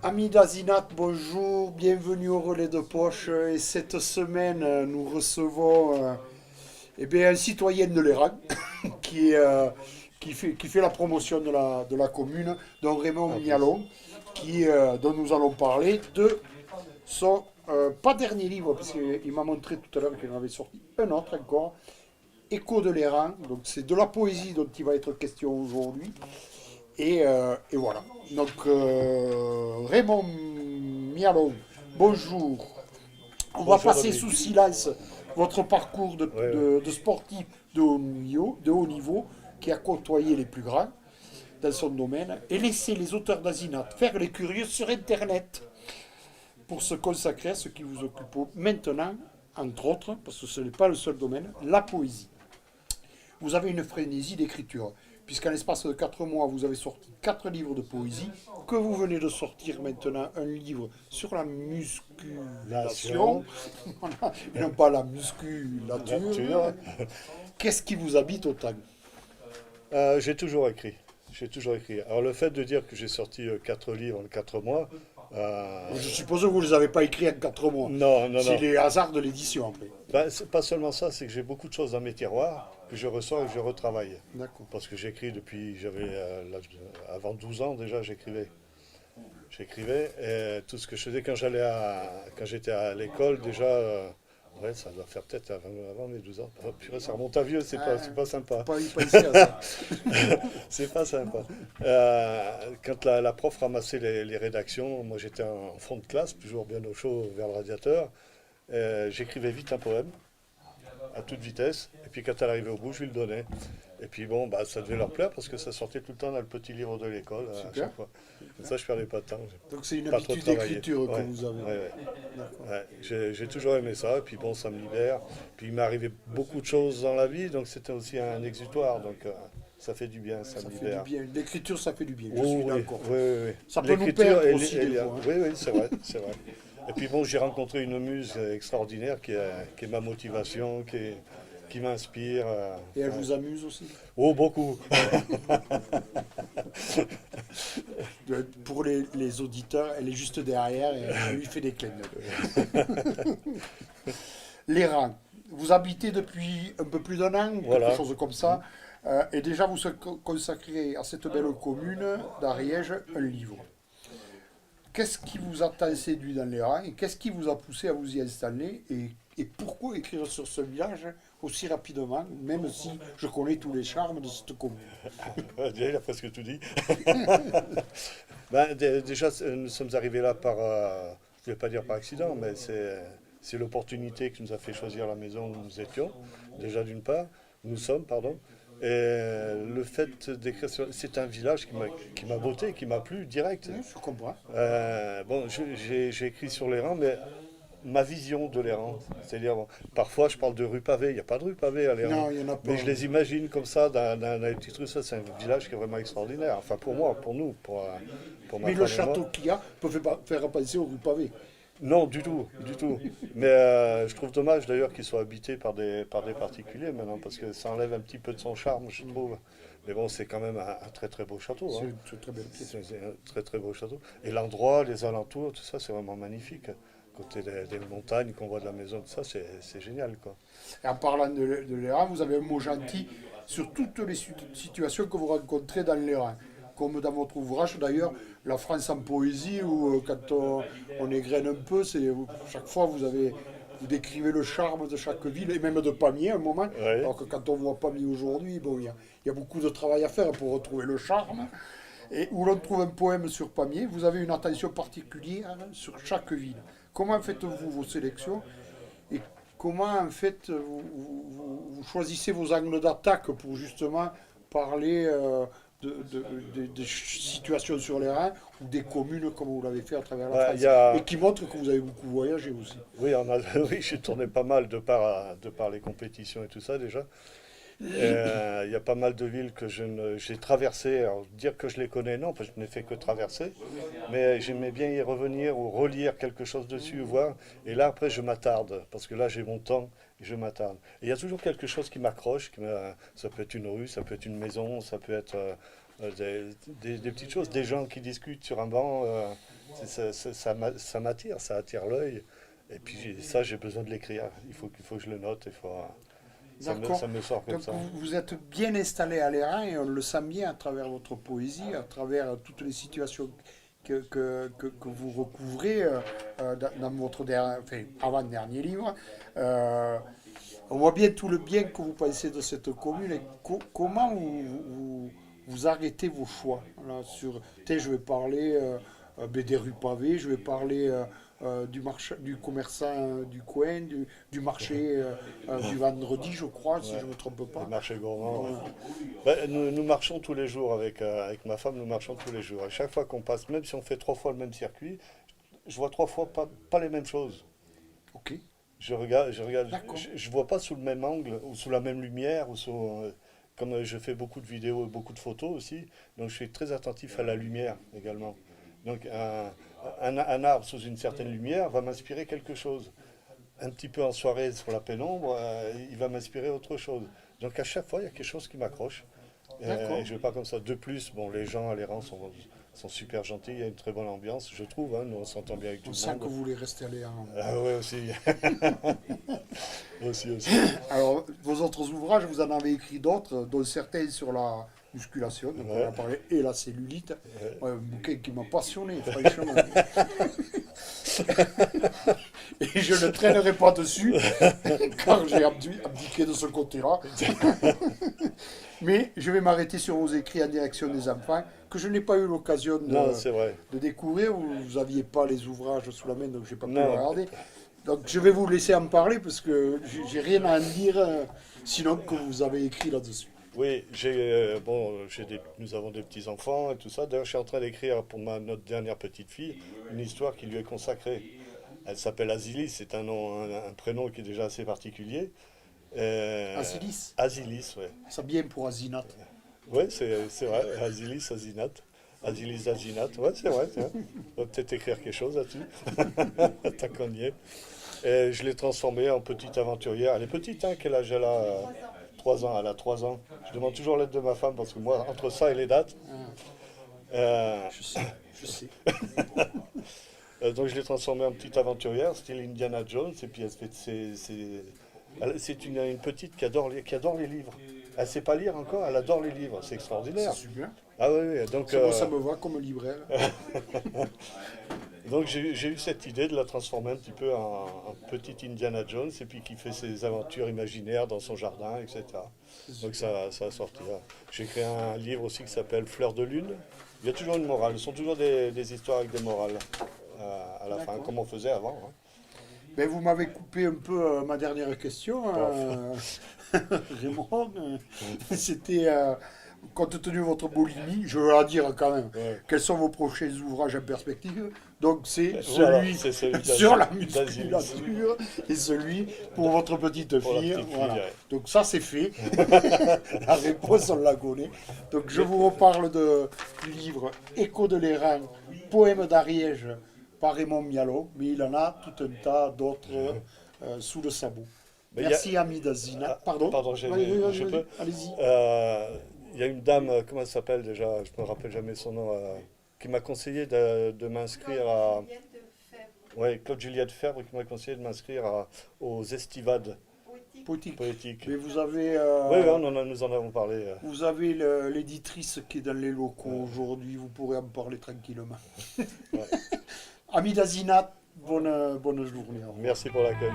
Amis d'Azinat, bonjour, bienvenue au relais de poche. Et cette semaine, nous recevons eh bien, un citoyen de l'Iran qui, qui fait la promotion de la commune, donc Raymond En plus. Mialon, dont nous allons parler de son, pas dernier livre, parce qu'il m'a montré tout à l'heure qu'il en avait sorti un autre encore, Écho de l'Iran. Donc c'est de la poésie dont il va être question aujourd'hui. Et voilà. Donc, Raymond Mialon, bonjour. On va Bonjour passer sous Dominique. silence votre parcours Oui, oui. de sportif de haut niveau qui a côtoyé les plus grands dans son domaine et laisser les auteurs d'Azinat faire les curieux sur Internet pour se consacrer à ce qui vous occupe maintenant, entre autres, parce que ce n'est pas le seul domaine, la poésie. Vous avez une frénésie d'écriture, puisqu'en l'espace de 4 mois, vous avez sorti 4 livres de poésie, que vous venez de sortir maintenant un livre sur la musculation, Nation, et non pas la musculature. nature. Qu'est-ce qui vous habite autant? J'ai toujours écrit. J'ai toujours écrit. Alors le fait de dire que j'ai sorti 4 livres en 4 mois, Je suppose que vous ne les avez pas écrits en 4 mois. non, non, C'est non. les hasards de l'édition après. Ben, c'est pas seulement ça, c'est que j'ai beaucoup de choses dans mes tiroirs que je ressors et que je retravaille. D'accord. Parce que j'écris depuis, avant 12 ans déjà, j'écrivais. J'écrivais et tout ce que je faisais quand j'étais à l'école déjà. Ouais, ça doit faire peut-être avant mes 12 ans. Oh, purée, ça remonte à vieux, c'est pas Faut sympa. pas y penser à ça. C'est pas sympa. Quand la prof ramassait les rédactions, moi j'étais en fond de classe, toujours bien au chaud vers le radiateur. J'écrivais vite un poème, à toute vitesse, et puis quand elle arrivait au bout, je lui le donnais. Et puis bon, bah, ça devait leur plaire parce que ça sortait tout le temps dans le petit livre de l'école à Super. chaque fois. Comme ça, je perdais pas de temps, Donc c'est une j'ai pas trop habitude travaillé. d'écriture que Ouais, vous avez. ouais, ouais. D'accord. Ouais, j'ai toujours aimé ça, et puis bon, ça me libère. Puis il m'est arrivé beaucoup de choses dans la vie, donc c'était aussi un exutoire, donc ça fait du bien, ça Ça me fait du libère. bien. L'écriture, ça fait du bien. Je suis Oh oui, d'accord. oui, oui, oui. Ça peut nous L'écriture, perdre aussi des fois, hein. oui, oui, c'est vrai, c'est vrai. Et puis bon, j'ai rencontré une muse extraordinaire qui est ma motivation, qui m'inspire. Et elle Ouais. vous amuse aussi. Oh, beaucoup. Pour les auditeurs, elle est juste derrière et elle lui fait des clins d'œil. Les rangs. Vous habitez depuis un peu plus d'un an, ou quelque Voilà. chose comme ça, et déjà vous consacrez à cette belle commune d'Ariège un livre. Qu'est-ce qui vous a tant séduit dans les rangs et qu'est-ce qui vous a poussé à vous y installer et pourquoi écrire sur ce village aussi rapidement, même si je connais tous les charmes de cette commune? Déjà, il a presque tout dit. Ben, déjà, nous sommes arrivés là par, je ne vais pas dire par accident, mais c'est l'opportunité qui nous a fait choisir la maison où nous étions, déjà d'une part, nous sommes, pardon. Et le fait d'écrire c'est un village qui m'a botté, qui m'a plu direct. Oui, je comprends. Bon, j'ai écrit sur les rangs, mais ma vision de l'Héran. C'est-à-dire, bon, parfois je parle de rue pavée, il n'y a pas de rue pavée à l'Héran, Non, il n'y en a mais pas. je les imagine comme ça, dans les petites rues. Ça, c'est un village qui est vraiment extraordinaire. Enfin, pour moi, pour nous, pour ma Mais le femme et moi. château qu'il y a peut faire penser aux rues pavées. Non, du tout, du tout. Mais je trouve dommage d'ailleurs qu'il soit habité par des particuliers maintenant, parce que ça enlève un petit peu de son charme, je trouve. Mais bon, c'est quand même un très très beau château, C'est hein. une très belle pièce. C'est un très très beau château. Et l'endroit, les alentours, tout ça, c'est vraiment magnifique. Côté des montagnes qu'on voit de la maison, tout ça, c'est génial, quoi. Et en parlant de l'Iran, vous avez un mot gentil sur toutes les situations que vous rencontrez dans l'Iran. Comme dans votre ouvrage d'ailleurs, La France en poésie, où quand on égrène un peu, chaque fois vous décrivez le charme de chaque ville, et même de Pamiers à un moment. Ouais. Alors que quand on voit Pamiers aujourd'hui, bon, il y a beaucoup de travail à faire pour retrouver le charme. Et où l'on trouve un poème sur Pamiers, vous avez une attention particulière sur chaque ville. Comment faites-vous vos sélections et comment en fait vous choisissez vos angles d'attaque pour justement parler de situations sur les reins ou des communes comme vous l'avez fait à travers la Bah, il France y et a, qui montre que vous avez beaucoup voyagé aussi. oui, oui, j'ai tourné pas mal de par les compétitions et tout ça déjà. Il y a pas mal de villes que j'ai traversées. Alors, dire que je les connais, non, parce que je n'ai fait que traverser. Mais j'aimais bien y revenir ou relire quelque chose dessus, voir. Et là, après, je m'attarde, parce que là, j'ai mon temps et je m'attarde. Et il y a toujours quelque chose qui m'accroche. Ça peut être une rue, ça peut être une maison, ça peut être des petites choses, des gens qui discutent sur un banc. Ça m'attire, ça attire l'œil. Et puis ça, j'ai besoin de l'écrire. Il faut que je le note. D'accord. Ça me sort comme Donc ça. vous êtes bien installé à l'Airain et on le sent bien à travers votre poésie, à travers toutes les situations que vous recouvrez dans votre avant-dernier livre. On voit bien tout le bien que vous pensez de cette commune et comment vous arrêtez vos choix. Là, je vais parler des rues pavées, je vais parler du commerçant du coin, du marché du vendredi, je crois, si Ouais. je ne me trompe Les pas. marchés gourmands. Ouais. Voilà. Nous marchons tous les jours avec ma femme, nous marchons tous les jours. Et chaque fois qu'on passe, même si on fait 3 fois le même circuit, je vois 3 fois pas les mêmes choses. Ok, Je regarde, d'accord. je vois pas sous le même angle ou sous la même lumière comme je fais beaucoup de vidéos et beaucoup de photos aussi, donc je suis très attentif à la lumière également. Donc un arbre sous une certaine lumière va m'inspirer quelque chose. Un petit peu en soirée sur la pénombre, il va m'inspirer autre chose. Donc à chaque fois, il y a quelque chose qui m'accroche. D'accord. Je vais pas comme ça. De plus, bon, les gens à l'Iran sont super gentils, il y a une très bonne ambiance, je trouve. Hein, nous, on s'entend bien avec tout On le sent que monde. vous voulez rester à l'Airain. Ah ouais, aussi. Aussi. Alors, vos autres ouvrages, vous en avez écrit d'autres, dont certains sur la musculation, donc on Ouais. a parlé, et la cellulite. Ouais. Ouais, un bouquin qui m'a passionné, franchement. Et je ne traînerai pas dessus, car j'ai abdiqué de ce côté-là. Mais je vais m'arrêter sur vos écrits en direction des enfants, que je n'ai pas eu l'occasion Non, c'est vrai. de découvrir. Vous n'aviez pas les ouvrages sous la main, donc je n'ai pas pu les Non. regarder. Donc je vais vous laisser en parler, parce que j'ai rien à en dire, sinon que vous avez écrit là-dessus. Oui, nous avons des petits-enfants et tout ça. D'ailleurs, je suis en train d'écrire pour notre dernière petite fille une histoire qui lui est consacrée. Elle s'appelle Azilis, c'est un prénom qui est déjà assez particulier. Asilis, Azilis, ouais. c'est bien pour Azinat. Oui, c'est vrai. Azilis, Azinat. Azilis, Azinat. Ouais, c'est vrai. Tiens. On va peut-être écrire quelque chose là-dessus. Tant qu'on y est. Et je l'ai transformée en petite aventurière. Elle est petite, hein, quel âge elle a 3 ans. Elle a 3 ans. Je demande toujours l'aide de ma femme parce que moi, entre ça et les dates. Je sais, je sais. Donc je l'ai transformée en petite aventurière, style Indiana Jones. Et puis c'est une petite qui adore les livres. Elle ne sait pas lire encore, elle adore les livres. C'est C'est extraordinaire. super. Ah oui, oui. Donc, Moi, ça me va comme libraire. donc j'ai eu cette idée de la transformer un petit peu en petite Indiana Jones et puis qui fait ses aventures imaginaires dans son jardin, etc. Donc ça va sortir. J'ai créé un livre aussi qui s'appelle Fleurs de lune. Il y a toujours une morale. Ce sont toujours des histoires avec des morales à la fin, D'accord. comme on faisait avant. Hein. Ben, vous m'avez coupé un peu ma dernière question, Raymond. C'était, compte tenu de votre boulimie, je veux la dire quand même, Ouais. quels sont vos prochains ouvrages en perspective? Donc c'est Voilà, celui c'est celui sur la d'Azilis. musculature et celui pour votre petite Pour la fille. petite fille, Voilà. ouais. Donc ça c'est fait. La réponse on la connaît. Donc je vous reparle du livre Écho de l'Airain, poème d'Ariège par Raymond Mialot, mais il en a tout un tas d'autres sous le sabot. Mais Merci ami d'Azina. Ah, Pardon. pardon, je peux. Allez-y. Il y a une dame, comment elle s'appelle déjà? Je me rappelle jamais son nom, qui m'a conseillé de m'inscrire à. Ouais, Claude Juliette Fèvre qui m'a conseillé de m'inscrire aux estivades Poétique. poétiques. Mais vous avez, Oui, nous en avons parlé. vous avez l'éditrice qui est dans les locaux aujourd'hui. Vous pourrez en parler tranquillement. Ouais. Ami d'Azina, bonne journée. Au revoir. Merci pour l'accueil.